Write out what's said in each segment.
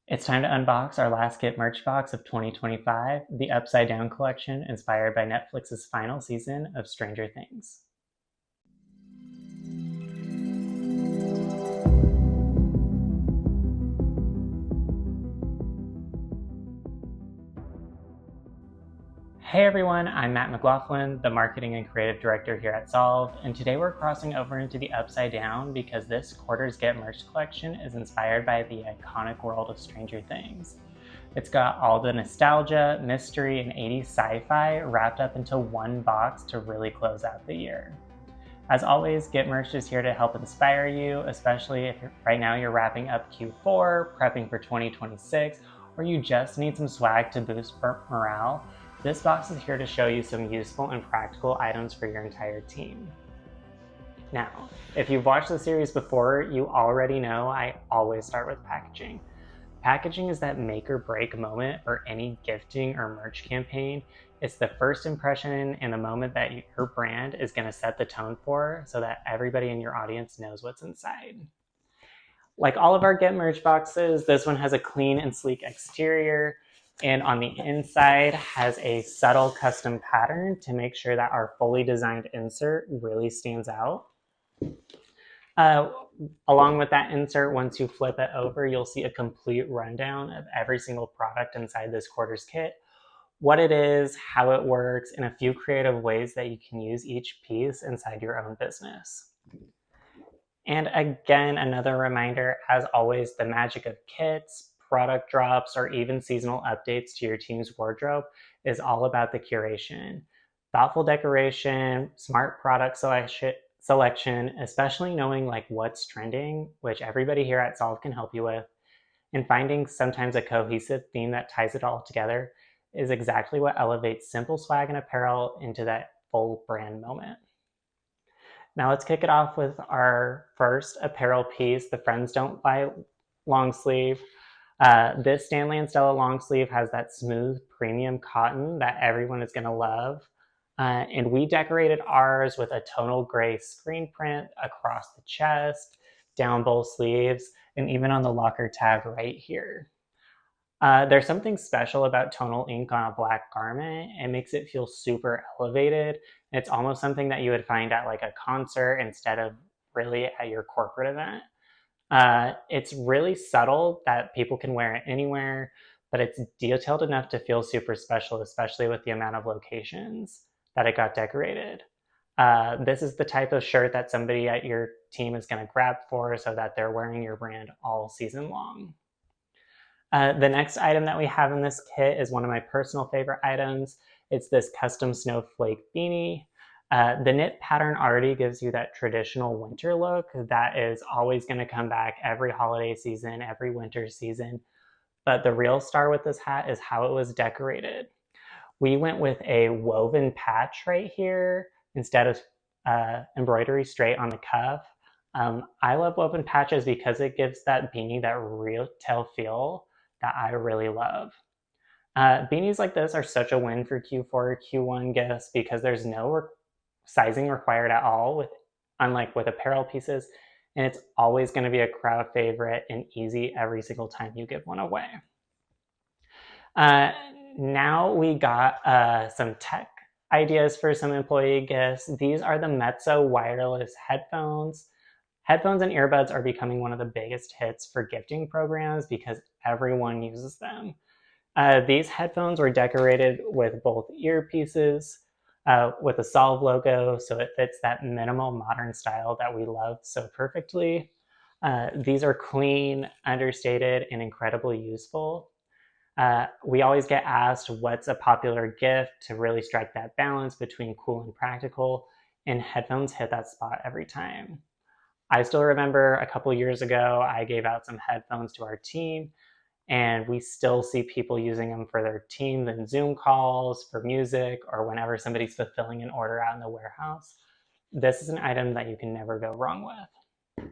It's time to unbox our last Get merch box of 2025, the Upside Down collection inspired by Netflix's final season of Stranger Things. Hey everyone, I'm Matt McLaughlin, the Marketing and Creative Director here at Solve, and today we're crossing over into the Upside Down because this quarter's Get merch collection is inspired by the iconic world of Stranger Things. It's got all the nostalgia, mystery, and 80s sci-fi wrapped up into one box to really close out the year. As always, Get Merch is here to help inspire you, especially if right now you're wrapping up Q4, prepping for 2026, or you just need some swag to boost morale. This box is here to show you some useful and practical items for your entire team. Now, if you've watched the series before, you already know I always start with packaging. Packaging is that make or break moment for any gifting or merch campaign. It's the first impression and the moment that your brand is going to set the tone for, so that everybody in your audience knows what's inside. Like all of our Get merch boxes, this one has a clean and sleek exterior, and on the inside has a subtle custom pattern to make sure that our fully designed insert really stands out. Along with that insert, once you flip it over, you'll see a complete rundown of every single product inside this quarter's kit, what it is, how it works, and a few creative ways that you can use each piece inside your own business. And again, another reminder, as always, the magic of kits, product drops, or even seasonal updates to your team's wardrobe is all about the curation. Thoughtful decoration, smart product selection, especially knowing like what's trending, which everybody here at Solve can help you with, and finding sometimes a cohesive theme that ties it all together is exactly what elevates simple swag and apparel into that full brand moment. Now let's kick it off with our first apparel piece, the Friends Don't Lie long sleeve. This Stanley and Stella long sleeve has that smooth premium cotton that everyone is going to love. And we decorated ours with a tonal gray screen print across the chest, down both sleeves, and even on the locker tab right here. There's something special about tonal ink on a black garment. It makes it feel super elevated. It's almost something that you would find at like a concert instead of really at your corporate event. It's really subtle that people can wear it anywhere, but it's detailed enough to feel super special, especially with the amount of locations that it got decorated. This is the type of shirt that somebody at your team is going to grab for so that they're wearing your brand all season long. The next item that we have in this kit is one of my personal favorite items. It's this custom snowflake beanie. The knit pattern already gives you that traditional winter look that is always going to come back every holiday season, every winter season. But the real star with this hat is how it was decorated. We went with a woven patch right here instead of embroidery straight on the cuff. I love woven patches because it gives that beanie that retail feel that I really love. Beanies like this are such a win for Q4, Q1 gifts because there's no sizing required at all, unlike with apparel pieces, and it's always going to be a crowd favorite and easy every single time you give one away. Now we got some tech ideas for some employee gifts. These are the Mezzo wireless headphones. Headphones and earbuds are becoming one of the biggest hits for gifting programs because everyone uses them. These headphones were decorated with both earpieces, with a Solve logo, so it fits that minimal modern style that we love so perfectly. These are clean, understated, and incredibly useful. We always get asked what's a popular gift to really strike that balance between cool and practical, and headphones hit that spot every time. I still remember a couple years ago, I gave out some headphones to our team, and we still see people using them for their team in Zoom calls, for music, or whenever somebody's fulfilling an order out in the warehouse. This is an item that you can never go wrong with.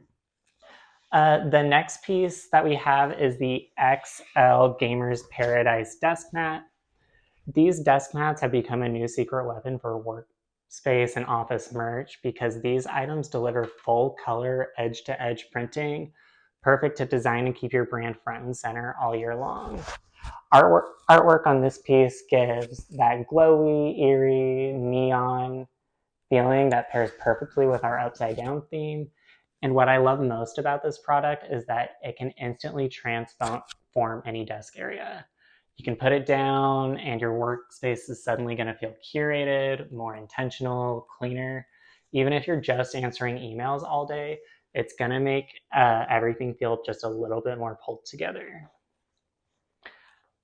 The next piece that we have is the XL Gamers Paradise desk mat. These desk mats have become a new secret weapon for workspace and office merch because these items deliver full color edge-to-edge printing, perfect to design and keep your brand front and center all year long. Artwork on this piece gives that glowy, eerie, neon feeling that pairs perfectly with our upside down theme. And what I love most about this product is that it can instantly transform any desk area. You can put it down and your workspace is suddenly going to feel curated, more intentional, cleaner. Even if you're just answering emails all day, it's going to make everything feel just a little bit more pulled together.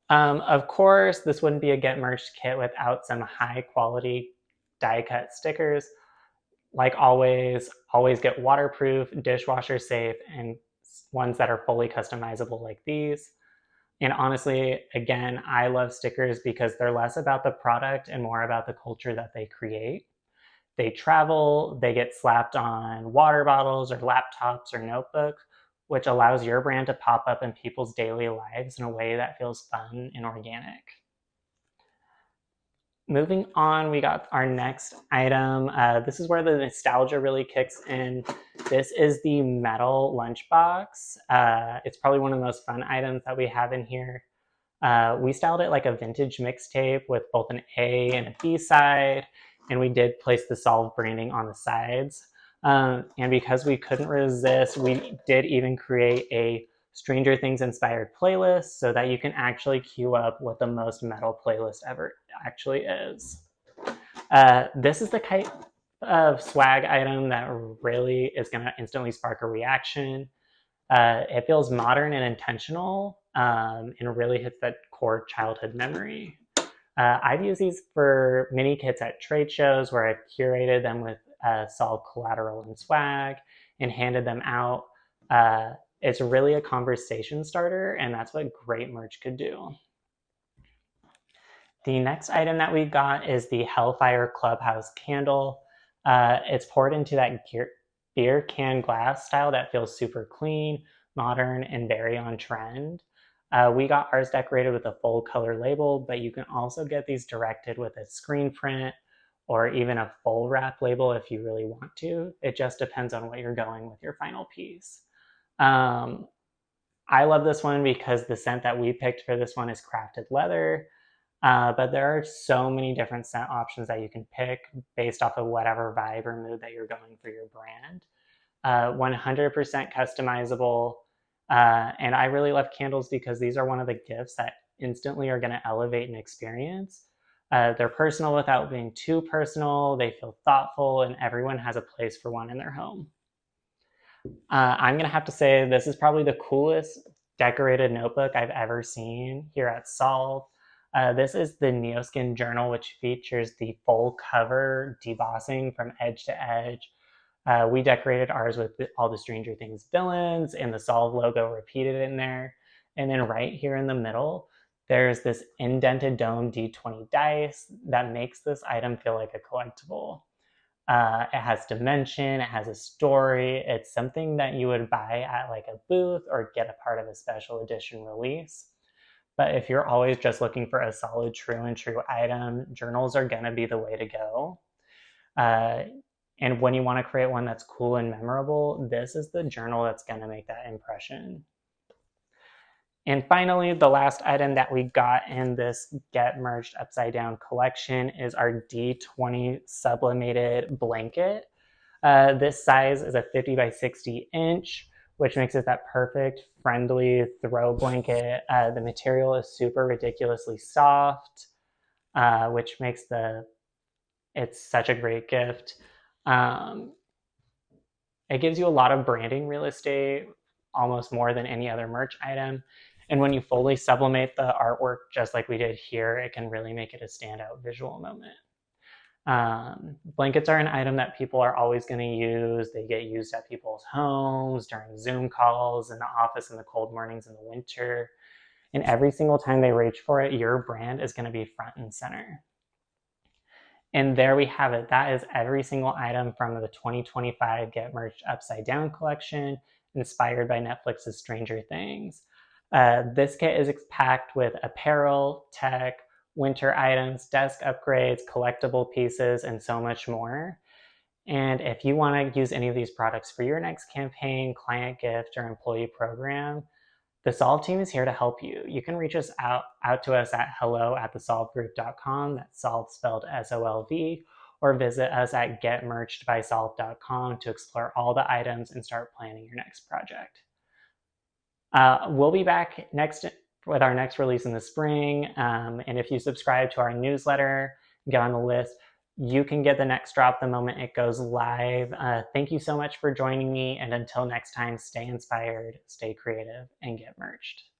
Of course, this wouldn't be a Get Merged kit without some high quality die cut stickers. Like always get waterproof, dishwasher safe, and ones that are fully customizable like these. And honestly, again, I love stickers because they're less about the product and more about the culture that they create. They travel, they get slapped on water bottles or laptops or notebooks, which allows your brand to pop up in people's daily lives in a way that feels fun and organic. Moving on, we got our next item. This is where the nostalgia really kicks in. This is the metal lunchbox. It's probably one of the most fun items that we have in here. We styled it like a vintage mixtape with both an A and a B side, and we did place the Solve branding on the sides. And because we couldn't resist, we did even create a Stranger Things inspired playlist so that you can actually queue up what the most metal playlist ever actually is. This is the kind of swag item that really is going to instantly spark a reaction. It feels modern and intentional, and really hits that core childhood memory. I've used these for mini kits at trade shows where I've curated them with solid collateral and swag and handed them out. It's really a conversation starter, and that's what great merch could do. The next item that we got is the Hellfire Clubhouse candle. It's poured into that beer can glass style that feels super clean, modern, and very on trend. We got ours decorated with a full color label, but you can also get these directed with a screen print or even a full wrap label if you really want to. It just depends on what you're going with your final piece. I love this one because the scent that we picked for this one is crafted leather, but there are so many different scent options that you can pick based off of whatever vibe or mood that you're going for your brand. 100% customizable, and I really love candles because these are one of the gifts that instantly are going to elevate an experience. They're personal without being too personal, they feel thoughtful, and everyone has a place for one in their home. I'm going to have to say this is probably the coolest decorated notebook I've ever seen here at Solve. This is the Neoskin journal, which features the full cover debossing from edge to edge. We decorated ours with all the Stranger Things villains and the Solve logo repeated in there. And then right here in the middle, there's this indented dome D20 dice that makes this item feel like a collectible. It has dimension, it has a story. It's something that you would buy at like a booth or get a part of a special edition release. But if you're always just looking for a solid true and true item, journals are gonna be the way to go. And when you wanna create one that's cool and memorable, this is the journal that's gonna make that impression. And finally, the last item that we got in this Get Merged Upside Down collection is our D20 sublimated blanket. This size is a 50 by 60 inch, which makes it that perfect, friendly throw blanket. The material is super ridiculously soft, which makes it's such a great gift. It gives you a lot of branding real estate, almost more than any other merch item. And when you fully sublimate the artwork, just like we did here, it can really make it a standout visual moment. Blankets are an item that people are always going to use. They get used at people's homes, during Zoom calls, in the office in the cold mornings in the winter. And every single time they reach for it, your brand is going to be front and center. And there we have it. That is every single item from the 2025 Get Merged Upside Down collection, inspired by Netflix's Stranger Things. This kit is packed with apparel, tech, winter items, desk upgrades, collectible pieces, and so much more. And if you want to use any of these products for your next campaign, client gift, or employee program, the Solve team is here to help you. You can reach us out to us at hello@thesolvegroup.com, that's Solve spelled SOLV, or visit us at getmerchedbysolve.com to explore all the items and start planning your next project. We'll be back next with our next release in the spring. And if you subscribe to our newsletter, get on the list, you can get the next drop the moment it goes live. Thank you so much for joining me. And until next time, stay inspired, stay creative, and get merged.